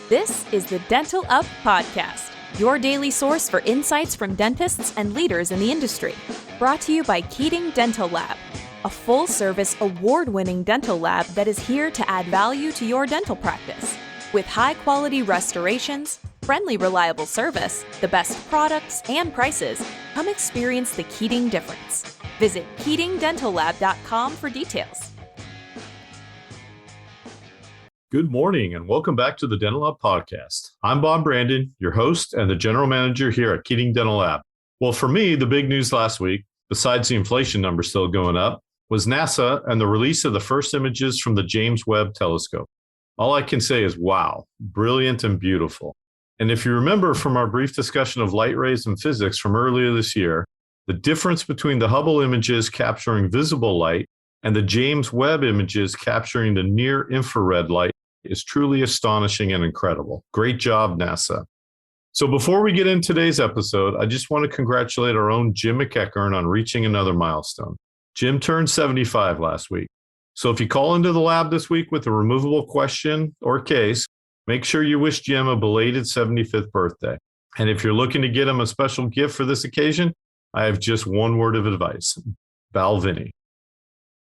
This is the Dental Up Podcast, your daily source for insights from dentists and leaders in the industry. Brought to you by Keating Dental Lab, a full-service, award-winning dental lab that is here to add value to your dental practice. With high-quality restorations, friendly, reliable service, the best products and prices, come experience the Keating difference. Visit KeatingDentalLab.com for details. Good morning and welcome back to the Dental Lab Podcast. I'm Bob Brandon, your host and the general manager here at Keating Dental Lab. Well, for me, the big news last week, besides the inflation number still going up, was NASA and the release of the first images from the James Webb telescope. All I can say is, wow, brilliant and beautiful. And if you remember from our brief discussion of light rays and physics from earlier this year, the difference between the Hubble images capturing visible light and the James Webb images capturing the near infrared light is truly astonishing and incredible. Great job, NASA. So before we get into today's episode, I just want to congratulate our own Jim McEachern on reaching another milestone. Jim turned 75 last week. So if you call into the lab this week with a removable question or case, make sure you wish Jim a belated 75th birthday. And if you're looking to get him a special gift for this occasion, I have just one word of advice: Balvenie.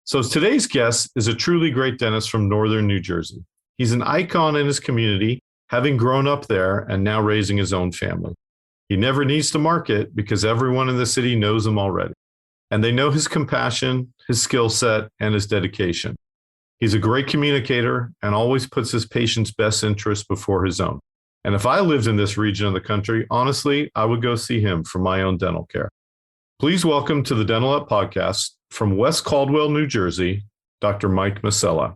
So today's guest is a truly great dentist from northern New Jersey. He's an icon in his community, having grown up there and now raising his own family. He never needs to market because everyone in the city knows him already. And they know his compassion, his skill set, and his dedication. He's a great communicator and always puts his patient's best interest before his own. And if I lived in this region of the country, honestly, I would go see him for my own dental care. Please welcome to the Dental Up Podcast from West Caldwell, New Jersey, Dr. Mike Masella.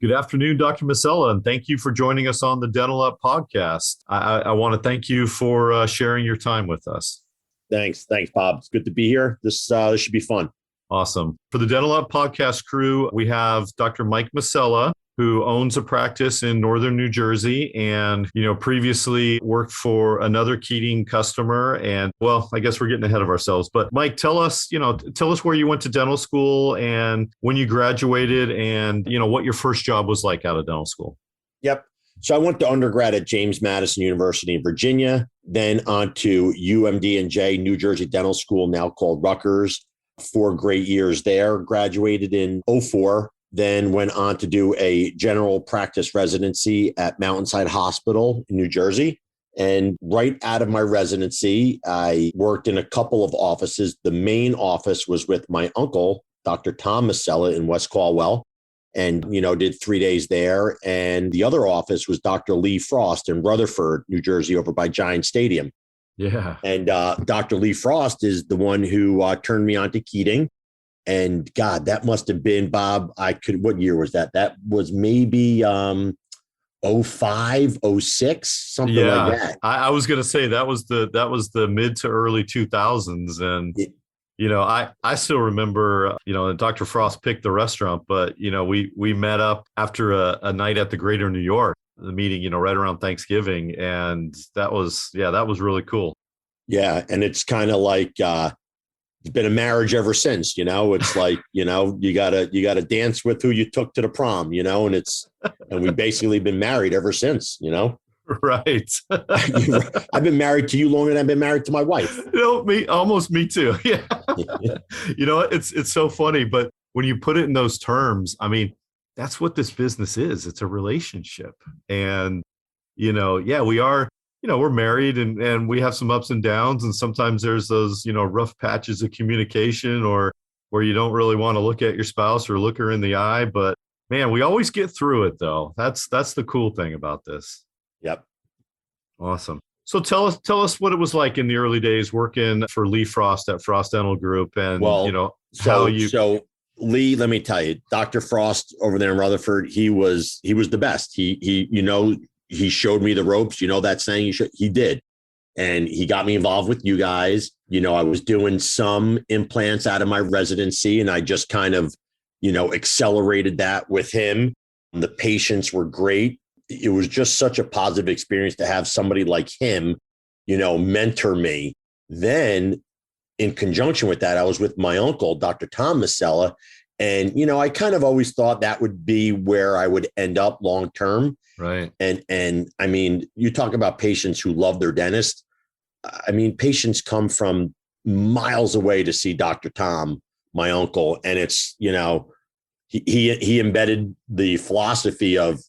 Good afternoon, Dr. Masella, and thank you for joining us on the Dental Up Podcast. I want to thank you for sharing your time with us. Thanks, Bob. It's good to be here. This should be fun. Awesome. For the Dental Up Podcast crew, we have Dr. Mike Masella, who owns a practice in northern New Jersey and, previously worked for another Keating customer. And well, I guess we're getting ahead of ourselves, but Mike, tell us where you went to dental school and when you graduated and, what your first job was like out of dental school. Yep. So I went to undergrad at James Madison University in Virginia, then on to UMDNJ, New Jersey Dental School, now called Rutgers. 4 great years there, graduated in 2004, then went on to do a general practice residency at Mountainside Hospital in New Jersey. And right out of my residency, I worked in a couple of offices. The main office was with my uncle, Dr. Tom Masella in West Caldwell, and, did 3 days there. And the other office was Dr. Lee Frost in Rutherford, New Jersey, over by Giant Stadium. Yeah. And Dr. Lee Frost is the one who turned me on to Keating. And God, that must have been, Bob, what year was that? That was maybe 05, 06, something like that. I was going to say that was the mid to early 2000s. And, I still remember, Dr. Frost picked the restaurant, but, we met up after a night at the Greater New York, the meeting, right around Thanksgiving. And that was really cool. Yeah. And it's kind of like, it's been a marriage ever since, it's like, you gotta dance with who you took to the prom, and we've basically been married ever since, Right. I've been married to you longer than I've been married to my wife. Me too. Yeah. It's so funny, but when you put it in those terms, I mean, that's what this business is. It's a relationship. And, we are, we're married and we have some ups and downs. And sometimes there's those, rough patches of communication or where you don't really want to look at your spouse or look her in the eye. But man, we always get through it, though. That's the cool thing about this. Yep. Awesome. So tell us what it was like in the early days working for Lee Frost at Frost Dental Group and, So Lee, let me tell you, Dr. Frost over there in Rutherford, he was the best. He showed me the ropes, that saying he did. And he got me involved with you guys. I was doing some implants out of my residency and I just kind of, accelerated that with him. The patients were great. It was just such a positive experience to have somebody like him, mentor me. Then in conjunction with that, I was with my uncle, Dr. Tom Masella, And, I kind of always thought that would be where I would end up long term. Right. And I mean, you talk about patients who love their dentist. I mean, patients come from miles away to see Dr. Tom, my uncle. And it's, he embedded the philosophy of,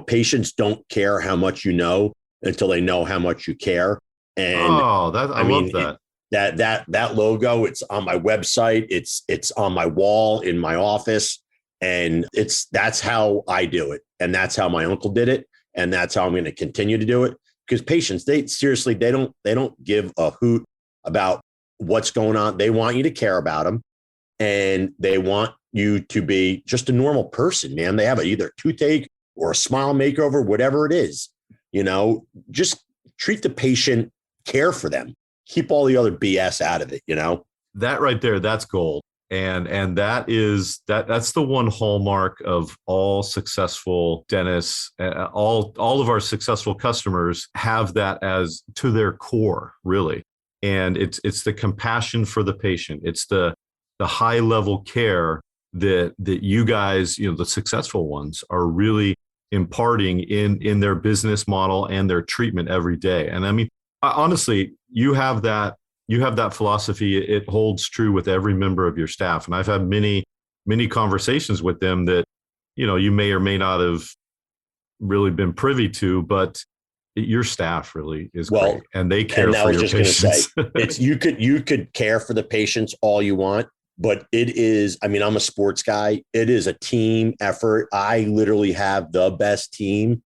patients don't care how much you know until they know how much you care. And I love that. That logo, it's on my website. It's on my wall in my office. And that's how I do it. And that's how my uncle did it. And that's how I'm going to continue to do it. Because patients, they don't give a hoot about what's going on. They want you to care about them. And they want you to be just a normal person, man. They have either a toothache or a smile makeover, whatever it is, just treat the patient, care for them, keep all the other BS out of it, That right there, that's gold. And that's the one hallmark of all successful dentists. All of our successful customers have that as to their core, really. And it's the compassion for the patient. It's the high level care that you guys, the successful ones, are really imparting in their business model and their treatment every day. And I mean, honestly, you have that philosophy. It holds true with every member of your staff. And I've had many conversations with them that, you may or may not have really been privy to, but your staff really is great, and they care for your patients. You could care for the patients all you want, but it is, I mean, I'm a sports guy. It is a team effort. I literally have the best team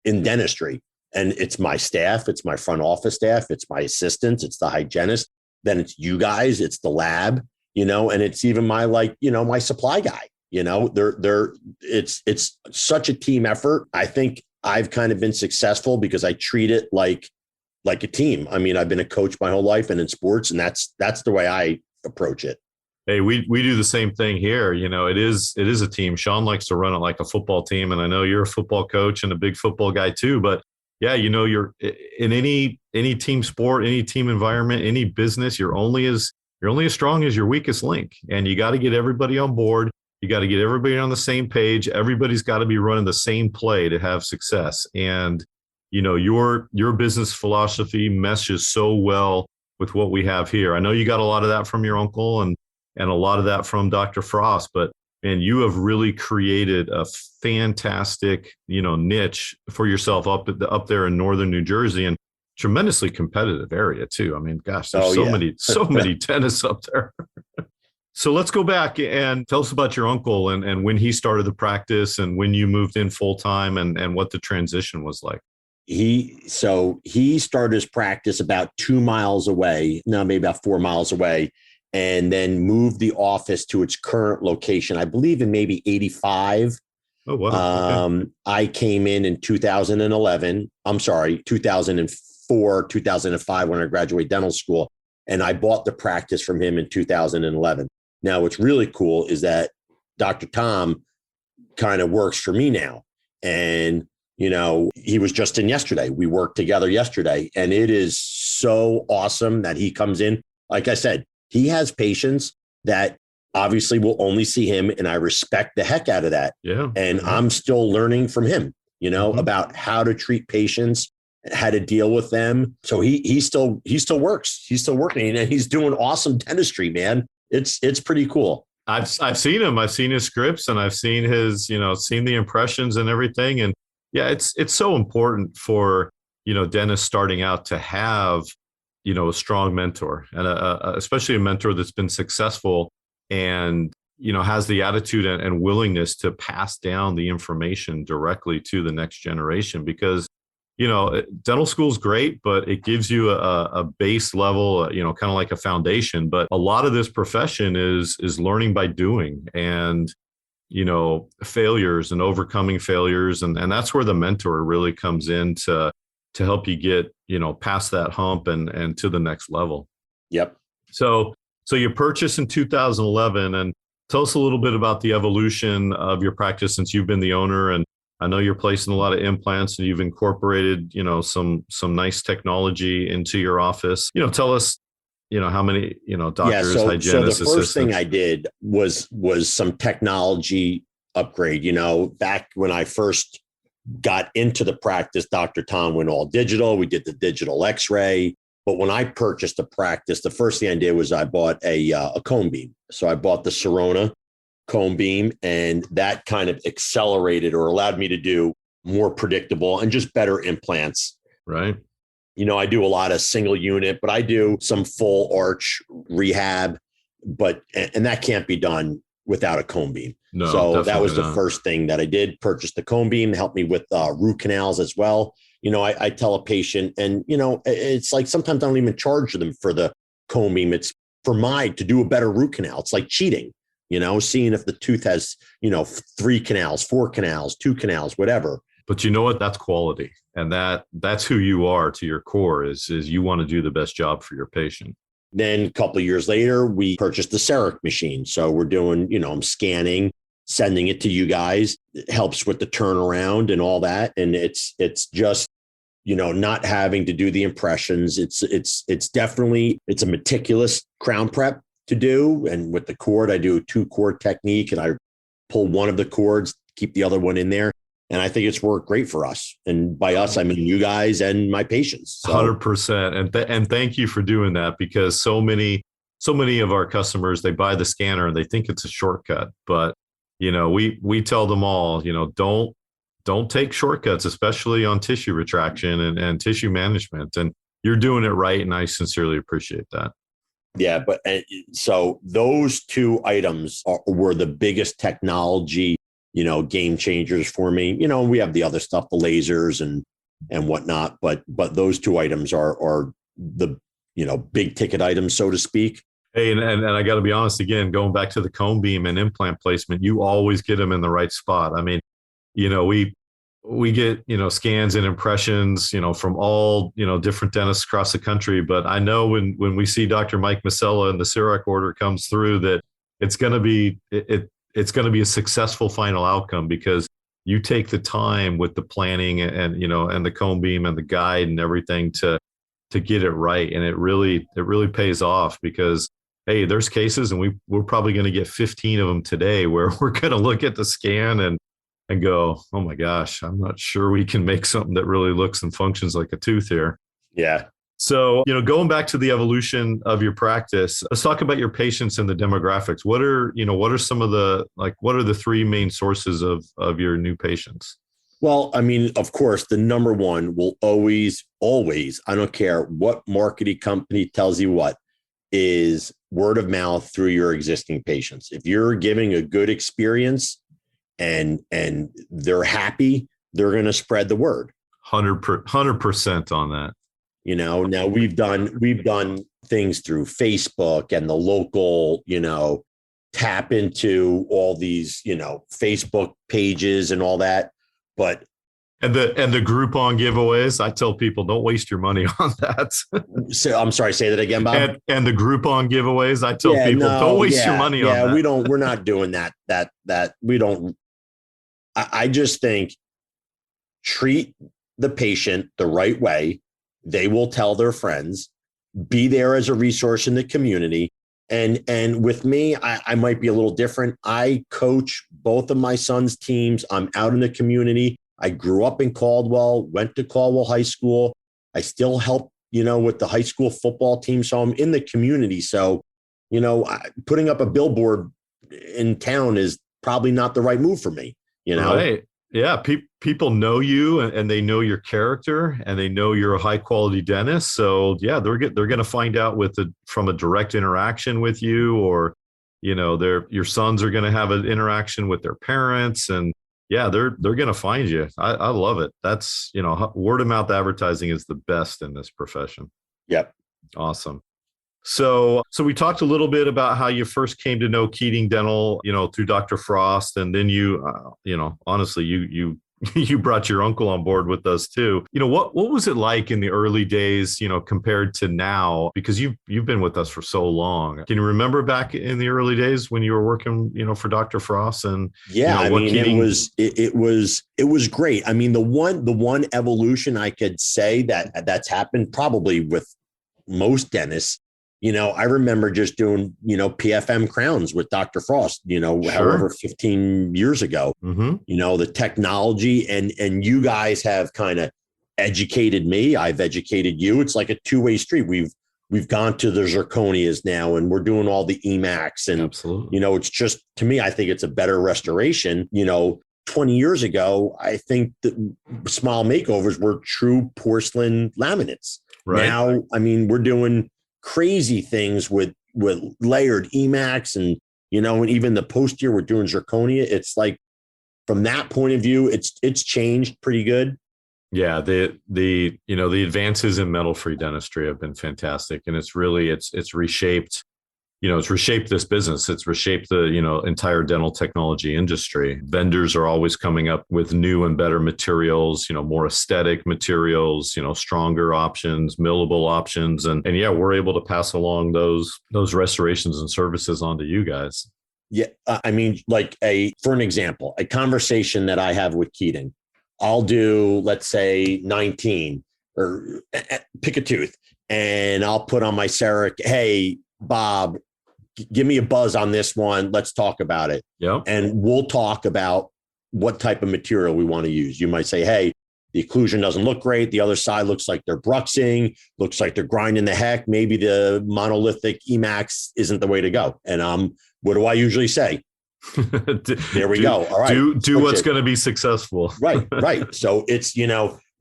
in dentistry. And it's my staff, it's my front office staff, it's my assistants, it's the hygienist, then it's you guys, it's the lab, and it's even my my supply guy, it's such a team effort. I think I've kind of been successful because I treat it like a team. I mean, I've been a coach my whole life and in sports, and that's the way I approach it. Hey, we do the same thing here. It is a team. Sean likes to run it like a football team. And I know you're a football coach and a big football guy too, but yeah, you're in any team sport, any team environment, any business, you're only as strong as your weakest link. And you got to get everybody on board. You got to get everybody on the same page. Everybody's got to be running the same play to have success. And, your business philosophy meshes so well with what we have here. I know you got a lot of that from your uncle and a lot of that from Dr. Frost, but man, you have really created a fantastic, niche for yourself up there in northern New Jersey, and tremendously competitive area too. I mean, gosh, there's so many dentists up there. So let's go back and tell us about your uncle and when he started the practice and when you moved in full time and what the transition was like. He started his practice about 2 miles away, maybe about 4 miles away, and then moved the office to its current location, I believe in maybe 85. Oh, wow. Okay. I came in 2011. I'm sorry, 2004, 2005 when I graduated dental school. And I bought the practice from him in 2011. Now, what's really cool is that Dr. Tom kind of works for me now. And, he was just in yesterday. We worked together yesterday. And it is so awesome that he comes in. Like I said, he has patients that obviously will only see him. And I respect the heck out of that. Yeah. And I'm still learning from him, about how to treat patients, how to deal with them. So he still works. He's still working and he's doing awesome dentistry, man. It's pretty cool. I've seen him. I've seen his scripts and I've seen his, seen the impressions and everything. And yeah, it's so important for, dentists starting out to have, a strong mentor and especially a mentor that's been successful and, has the attitude and willingness to pass down the information directly to the next generation, because, dental school is great, but it gives you a base level, kind of like a foundation. But a lot of this profession is learning by doing and, failures and overcoming failures. And that's where the mentor really comes in to help you get, past that hump and to the next level. Yep. So you purchased in 2011, and tell us a little bit about the evolution of your practice since you've been the owner. And I know you're placing a lot of implants and you've incorporated, some nice technology into your office. Tell us how many, Yeah. doctors, So hygienists, the first thing assistants? I did was some technology upgrade. Back when I first got into the practice, Dr. Tom went all digital. We did the digital X-ray. But when I purchased the practice, the first thing I did was I bought a cone beam. So I bought the Sirona cone beam, and that kind of accelerated or allowed me to do more predictable and just better implants. Right. I do a lot of single unit, but I do some full arch rehab, and that can't be done without a cone beam. No, So that was the not. first thing that I did, purchase the cone beam, help me with root canals as well. I tell a patient, and, it's like sometimes I don't even charge them for the cone beam. It's to do a better root canal. It's like cheating, seeing if the tooth has, 3 canals, 4 canals, 2 canals, whatever. But you know what? That's quality. And that's who you are to your core is you want to do the best job for your patient. Then a couple of years later, we purchased the CEREC machine. So we're doing, I'm scanning, sending it to you guys. It helps with the turnaround and all that. And it's just, not having to do the impressions. It's definitely, it's a meticulous crown prep to do. And with the cord, I do a 2-cord technique, and I pull one of the cords, keep the other one in there. And I think it's worked great for us. And by us, I mean you guys and my patients. So. 100%. And thank you for doing that, because so many of our customers, they buy the scanner and they think it's a shortcut. But, we tell them all, don't take shortcuts, especially on tissue retraction and tissue management. And you're doing it right. And I sincerely appreciate that. Yeah. But so those 2 items were the biggest technology game changers for me. We have the other stuff, the lasers and whatnot, but those 2 items are the, big ticket items, so to speak. Hey, and I got to be honest, again, going back to the cone beam and implant placement, you always get them in the right spot. I mean, we get, scans and impressions, from all, different dentists across the country. But I know when we see Dr. Mike Masella and the CEREC order comes through, that it's going to be, it's going to be a successful final outcome, because you take the time with the planning and the cone beam and the guide and everything to get it right. And it really pays off, because, hey, there's cases, and we're probably going to get 15 of them today, where we're going to look at the scan and go, oh my gosh, I'm not sure we can make something that really looks and functions like a tooth here. Yeah. So, going back to the evolution of your practice, let's talk about your patients and the demographics. What are some of the, what are the 3 main sources of your new patients? Well, I mean, of course, the number one will always, I don't care what marketing company tells you what, is word of mouth through your existing patients. If you're giving a good experience and they're happy, they're going to spread the word. 100% on that. Now we've done things through Facebook and the local, tap into all these, Facebook pages and all that. But and the Groupon giveaways, I tell people, don't waste your money on that. So I'm sorry, say that again, Bob. And the Groupon giveaways, I tell people, don't waste your money on that. Yeah, we're not doing that. We don't. I just think treat the patient the right way. They will tell their friends, be there as a resource in the community. And with me, I might be a little different. I coach both of my sons' teams. I'm out in the community. I grew up in Caldwell, went to Caldwell High School. I still help, with the high school football team. So I'm in the community. So, putting up a billboard in town is probably not the right move for me, Right. Yeah. People know you, and they know your character, and they know you're a high quality dentist. So yeah, they're going to find out from a direct interaction with you, or, your sons are going to have an interaction with their parents, and yeah, they're going to find you. I love it. That's, word of mouth advertising is the best in this profession. Yep. Awesome. So we talked a little bit about how you first came to know Keating Dental, through Dr. Frost. And then you, honestly, you brought your uncle on board with us too. What was it like in the early days, compared to now? Because you've been with us for so long. Can you remember back in the early days when you were working, for Dr. Frost? And yeah, Keating... it was great. I mean, the one evolution I could say that's happened probably with most dentists, I remember just doing, PFM crowns with Dr. Frost, Sure. however, 15 years ago, Mm-hmm. the technology and you guys have kind of educated me. I've educated you. It's like a two-way street. We've gone to the zirconias now and we're doing all the EMAX and, Absolutely. it's just, to me, I think it's a better restoration. 20 years ago, I think the smile makeovers were true porcelain laminates. Right. Now, we're doing crazy things with layered EMAX and, and even the posterior, we're doing zirconia. It's like, from that point of view, it's changed pretty good. Yeah, the advances in metal-free dentistry have been fantastic, and it's reshaped. It's reshaped this business. It's reshaped the entire dental technology industry. Vendors are always coming up with new and better materials. More aesthetic materials. Stronger options, millable options, and yeah, we're able to pass along those restorations and services on to you guys. Yeah, for an example, a conversation that I have with Keating. I'll do, let's say 19 or pick a tooth and I'll put on my CEREC, hey, Bob, give me a buzz on this one. Let's talk about it. Yep. And we'll talk about what type of material we want to use. You might say, hey, the occlusion doesn't look great. The other side looks like they're bruxing, looks like they're grinding the heck. Maybe the monolithic EMAX isn't the way to go. And what do I usually say? There we go. All right. Do what's going to be successful. Right. So it's,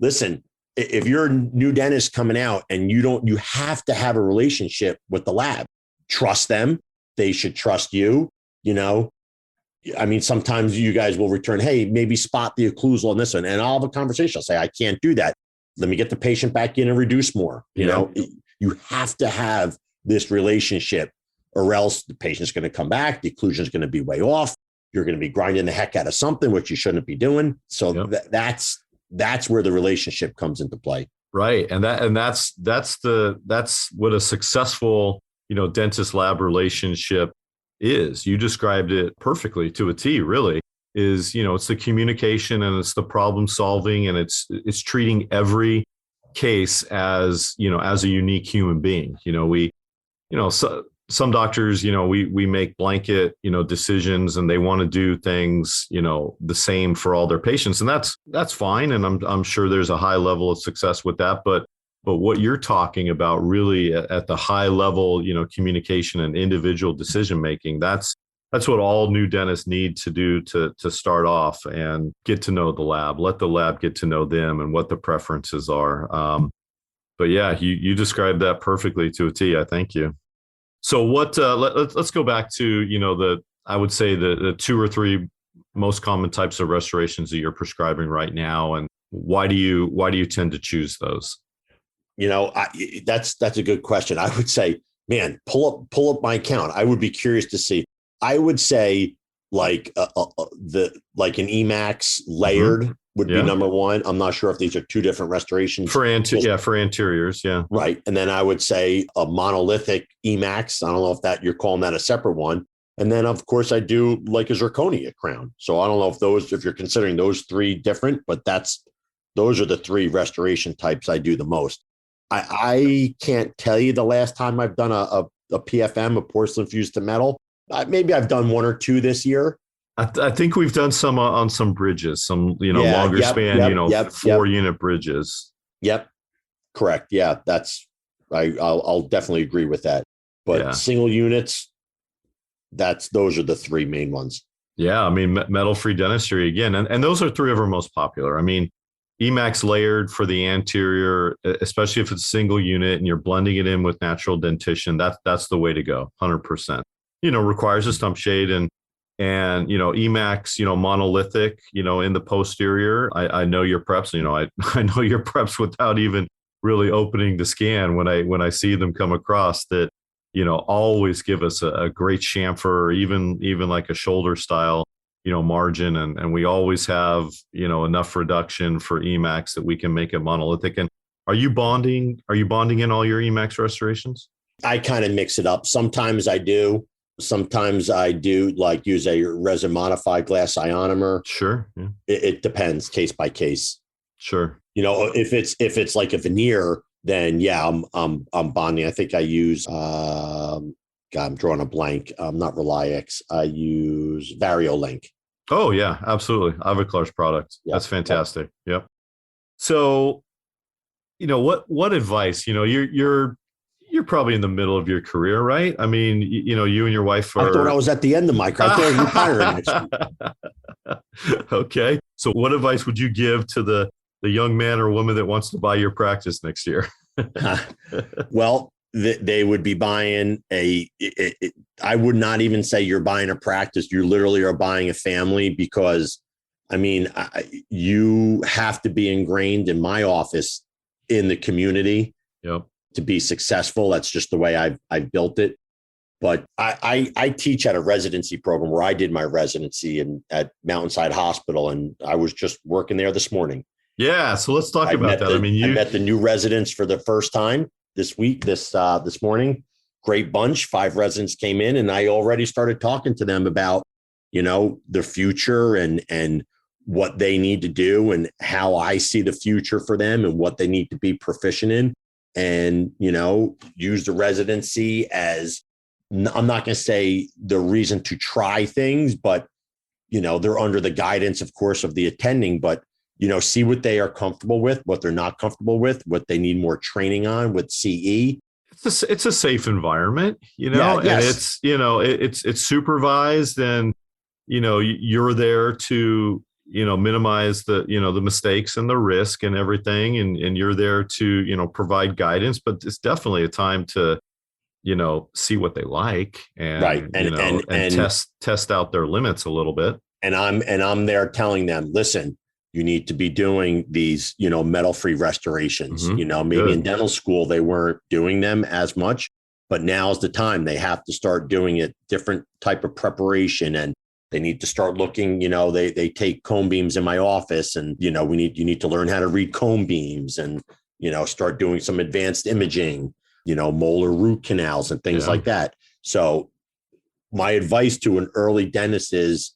listen, if you're a new dentist coming out and you have to have a relationship with the lab, trust them. They should trust you. Sometimes you guys will return, hey, maybe spot the occlusal on this one. And I'll have a conversation. I'll say, I can't do that. Let me get the patient back in and reduce more. You have to have this relationship, or else the patient's going to come back. The occlusion is going to be way off. You're going to be grinding the heck out of something, which you shouldn't be doing. So that's where the relationship comes into play. Right. And that's what a successful, dentist lab relationship is. You described it perfectly to a T, really. It's the communication and it's the problem solving and it's treating every case as a unique human being. Some doctors, we make blanket, decisions and they want to do things, the same for all their patients. And that's fine. And I'm sure there's a high level of success with that. But what you're talking about really at the high level, communication and individual decision making, that's what all new dentists need to do to start off and get to know the lab, let the lab get to know them and what the preferences are. But yeah, you described that perfectly to a T. I thank you. So let's go back to, I would say the two or three most common types of restorations that you're prescribing right now. And why do you tend to choose those? That's a good question. I would say, man, pull up my account. I would be curious to see. I would say like an EMAX layered would be number one. I'm not sure if these are two different restorations. For anteriors. Yeah. Right. And then I would say a monolithic EMAX. I don't know if you're calling that a separate one. And then of course I do like a zirconia crown. So I don't know if you're considering those three different, but those are the three restoration types I do the most. I can't tell you the last time I've done a PFM, a porcelain fused to metal. Maybe I've done one or two this year. I think we've done some on some bridges, some longer span, 4-unit bridges. Yep, correct. Yeah, I'll definitely agree with that. But single units, those are the three main ones. Yeah, metal-free dentistry again, and those are three of our most popular. EMAX layered for the anterior, especially if it's single unit and you're blending it in with natural dentition. That's the way to go, 100%. Requires a stump shade and EMAX, monolithic, in the posterior. I know your preps, I know your preps without even really opening the scan when I see them come across that, always give us a great chamfer or even like a shoulder style, margin. And we always have, enough reduction for EMAX that we can make it monolithic. And are you bonding in all your EMAX restorations? I kind of mix it up. Sometimes I do. Sometimes I do like use a resin modified glass ionomer. Sure. Yeah. It depends case by case. Sure. If it's like a veneer, then yeah, I'm bonding. I think I use God, I'm drawing a blank. Not Reliax. I use Variolink. Oh yeah, absolutely. Ivoclar's product. Yep. That's fantastic. Yep. So, what advice, you're probably in the middle of your career, right? I mean, you and your wife are. I thought I was at the end of my career. I thought I was retiring next week. Okay. So what advice would you give to the young man or woman that wants to buy your practice next year? Well, they would be buying I would not even say you're buying a practice. You literally are buying a family, because I mean, you have to be ingrained in my office in the community to be successful. That's just the way I've built it. But I teach at a residency program where I did my residency at Mountainside Hospital, and I was just working there this morning. Yeah, so let's talk about that. I met the new residents for the first time this week, this morning. Great bunch. 5 residents came in, and I already started talking to them about, the future and what they need to do and how I see the future for them and what they need to be proficient in, and, use the residency as, I'm not going to say the reason to try things, but, they're under the guidance, of course, of the attending, but see what they are comfortable with, what they're not comfortable with, what they need more training on with CE. It's a safe environment, Yeah, and yes. it's supervised, and, you're there to, minimize the mistakes and the risk and everything. And you're there to, provide guidance, but it's definitely a time to, see what they like and, right. and test out their limits a little bit. And I'm there telling them, listen, you need to be doing these, metal-free restorations. Mm-hmm. Maybe in dental school, they weren't doing them as much, but now's the time. They have to start doing it, different type of preparation, and they need to start looking, they take cone beams in my office, and, you need to learn how to read cone beams and, start doing some advanced imaging, molar root canals and things like that. So my advice to an early dentist is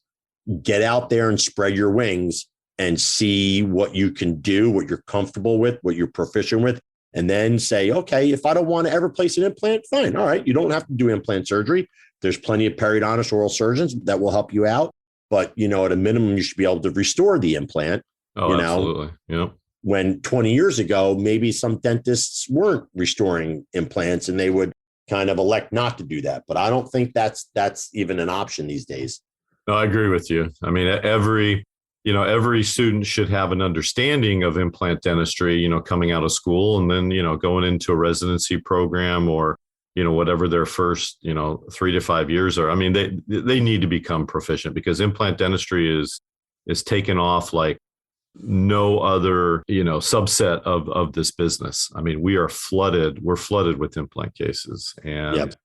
get out there and spread your wings and see what you can do, what you're comfortable with, what you're proficient with, and then say, okay, if I don't want to ever place an implant, fine. All right. You don't have to do implant surgery. There's plenty of periodontist oral surgeons that will help you out. But, at a minimum, you should be able to restore the implant. Oh, absolutely. Yeah. When 20 years ago, maybe some dentists weren't restoring implants and they would kind of elect not to do that. But I don't think that's even an option these days. No, I agree with you. I mean, every student should have an understanding of implant dentistry, coming out of school, and then, going into a residency program or, whatever their first, 3 to 5 years are. I mean, they need to become proficient, because implant dentistry is taken off like no other, subset of this business. I mean, we're flooded with implant cases, and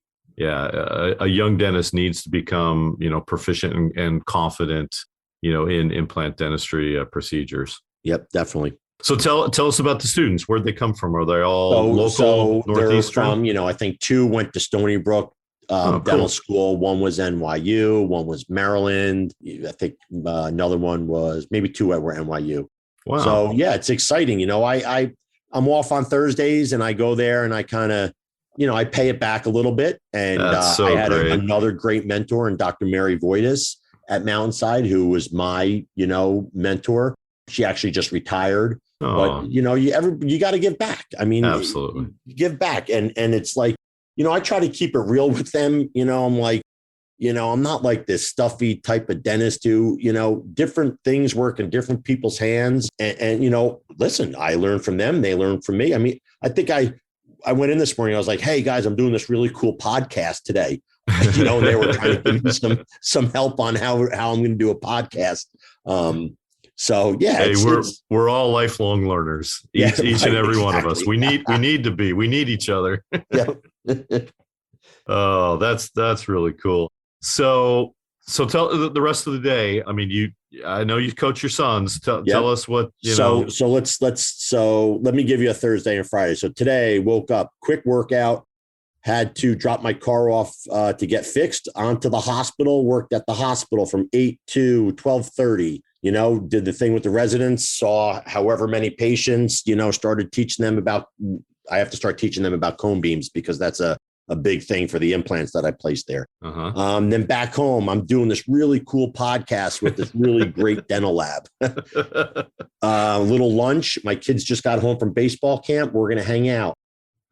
a young dentist needs to become, proficient and confident, in implant dentistry procedures. Yep, definitely. So tell us about the students. Where'd they come from? Are they all local, Northeastern? From, I think 2 went to Stony Brook dental school. 1 was NYU, 1 was Maryland. I think another one was, maybe 2 were NYU. Wow. So yeah, it's exciting. I'm off on Thursdays, and I go there and I kind of, I pay it back a little bit. And I had another great mentor in Dr. Mary Voitis at Mountainside, who was my, mentor. She actually just retired. But, you got to give back. I mean, absolutely give back. And it's like, I try to keep it real with them. I'm like, I'm not like this stuffy type of dentist who, different things work in different people's hands. And listen, I learned from them. They learned from me. I mean, I think I went in this morning. I was like, hey guys, I'm doing this really cool podcast today. And they were trying to give me some help on how I'm going to do a podcast. So yeah, hey, we're all lifelong learners. Each and every one of us. We need each other. Yep. Oh, that's really cool. So tell the rest of the day. I mean, I know you coach your sons. Tell us what know. So let me give you a Thursday and Friday. So today, woke up, quick workout, had to drop my car off to get fixed, onto the hospital, worked at the hospital from 8 to 12:30. Did the thing with the residents, saw however many patients, started teaching them about I have to start teaching them about cone beams because that's a big thing for the implants that I placed there. Then back home, I'm doing this really cool podcast with this really great dental lab. Little lunch. My kids just got home from baseball camp. We're going to hang out.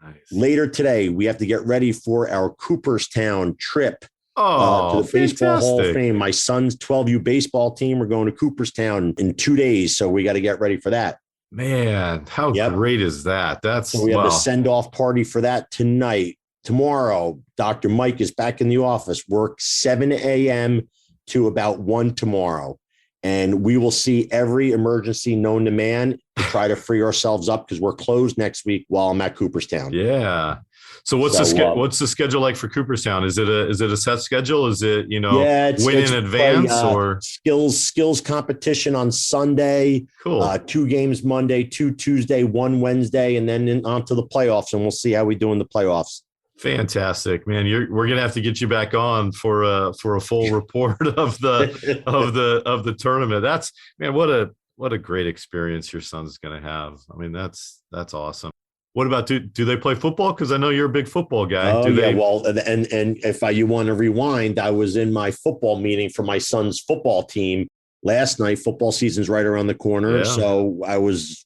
Nice. Later today, we have to get ready for our Cooperstown trip to the fantastic. Baseball Hall of Fame. My son's 12U baseball team. We're going to Cooperstown in 2 days. So we got to get ready for that. Man, how great is that? So we have a send-off party for that tonight. Tomorrow, Dr. Mike is back in the office, work 7 a.m. to about 1 tomorrow. And we will see every emergency known to man to try to free ourselves up because we're closed next week while I'm at Cooperstown. Yeah. So what's the schedule like for Cooperstown? Is it a set schedule? Is it, win in advance or skills competition on Sunday? Cool. 2 games Monday, 2 Tuesday, 1 Wednesday, and then on to the playoffs. And we'll see how we do in the playoffs. Fantastic, man. We're gonna have to get you back on for a full report of the tournament. That's, man, what a great experience your son's gonna have. I mean, that's awesome. What about do they play football? Because I know you're a big football guy. Well, and if you want to rewind, I was in my football meeting for my son's football team last night. Football season's right around the corner, so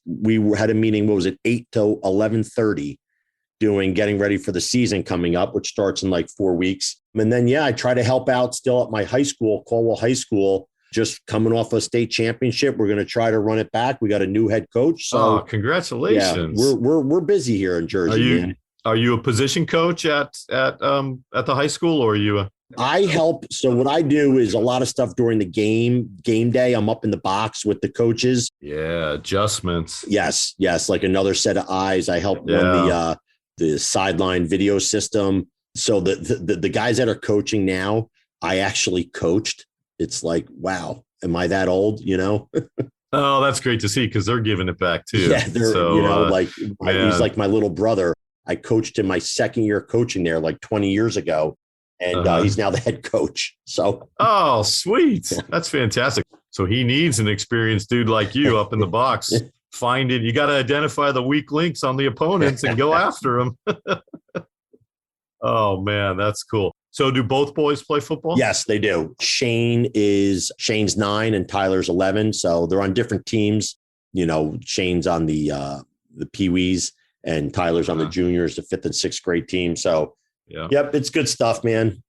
we had a meeting. What was it, 8 to 11:30? Getting ready for the season coming up, which starts in like 4 weeks. And then, I try to help out still at my high school, Caldwell High School, just coming off a state championship. We're going to try to run it back. We got a new head coach. So congratulations. Yeah, we're busy here in Jersey. Are you a position coach at the high school, or are you I help. So what I do is a lot of stuff during the game day. I'm up in the box with the coaches. Yeah. Adjustments. Yes. Like another set of eyes. I help run the sideline video system. So the guys that are coaching now, I actually coached. It's like, wow, am I that old? Oh, that's great to see because they're giving it back too. Yeah, he's like my little brother. I coached him my second year coaching there like 20 years ago, and he's now the head coach. So, oh, sweet, that's fantastic. So he needs an experienced dude like you up in the box. Find it. You got to identify the weak links on the opponents and go after them. Oh man, that's cool. So do both boys play football? Yes, they do. Shane's 9 and Tyler's 11. So they're on different teams. Shane's on the Pee-wees and Tyler's on the juniors, the 5th and 6th grade team. So yep, it's good stuff, man.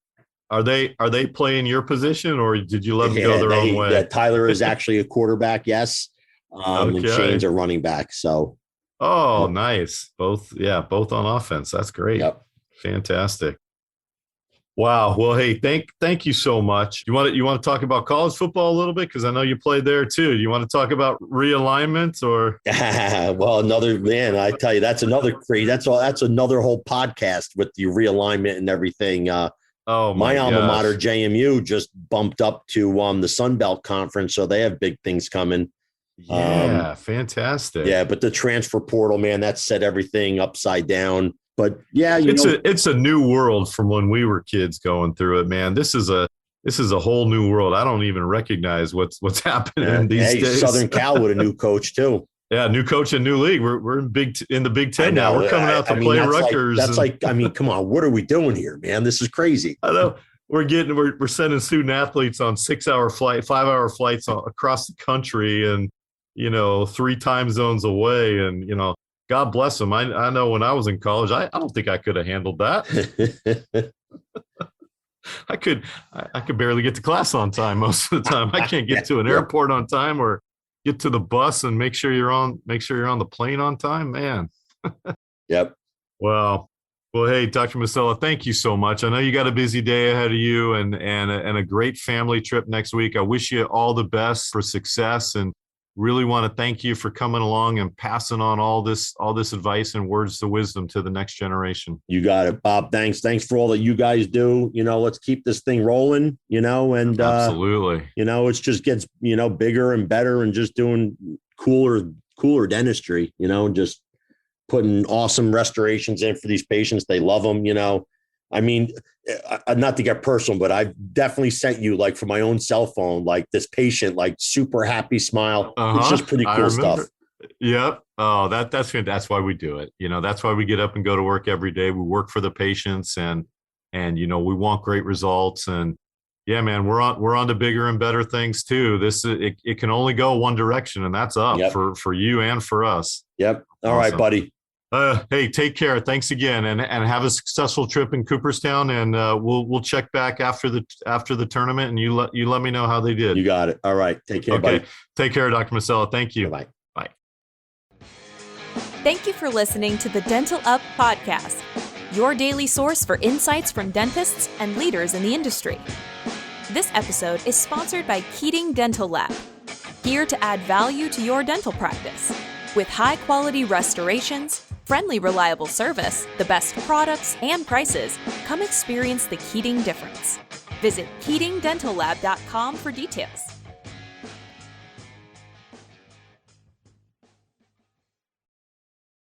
Are they playing your position, or did you let them go their own way? Yeah, Tyler is actually a quarterback. Yes. And Shane's a running back. So. Oh, nice. Both on offense. That's great. Yep. Fantastic. Wow. Well, hey, thank you so much. You want to talk about college football a little bit? Because I know you played there too. You want to talk about realignment or? Well, I tell you, that's another that's another whole podcast with the realignment and everything. My alma mater, JMU, just bumped up to the Sun Belt Conference, so they have big things coming. Yeah, fantastic. Yeah, but the transfer portal, man, that set everything upside down. But yeah, it's a new world from when we were kids going through it, man. This is a whole new world. I don't even recognize what's happening these days. Southern Cal with a new coach too. Yeah, new coach and new league. We're in the Big Ten now. We're coming out to play Rutgers. Come on, what are we doing here, man? This is crazy. I know. We're sending student athletes on 6-hour flight, 5-hour flights across the country, and 3 time zones away, and God bless them. I know when I was in college, I don't think I could have handled that. I could barely get to class on time most of the time. I can't get to an airport on time or get to the bus and make sure you're on the plane on time, man. Yep. Well, hey, Dr. Masella, thank you so much. I know you got a busy day ahead of you and a great family trip next week. I wish you all the best for success, and really want to thank you for coming along and passing on all this advice and words of wisdom to the next generation. You got it, Bob. Thanks for all that you guys do. Let's keep this thing rolling, and absolutely, it just gets, bigger and better, and just doing cooler dentistry, just putting awesome restorations in for these patients. They love them, I mean, not to get personal, but I've definitely sent you, from my own cell phone, this patient, super happy smile. It's just pretty cool stuff. Yep. Oh, that's good. That's why we do it. That's why we get up and go to work every day. We work for the patients, and we want great results. And yeah, man, we're on to bigger and better things too. It can only go one direction, and that's up Yep. for you and for us. Yep. All right, Awesome. buddy. Hey, take care. Thanks again, and have a successful trip in Cooperstown. And we'll check back after the tournament, and you let me know how they did. You got it. All right. Take care, Okay. buddy. Take care, Dr. Masella. Thank you. Bye-bye. Bye. Thank you for listening to the Dental Up podcast, your daily source for insights from dentists and leaders in the industry. This episode is sponsored by Keating Dental Lab, here to add value to your dental practice. With high-quality restorations, friendly, reliable service, the best products and prices, come experience the Keating difference. Visit KeatingDentalLab.com for details.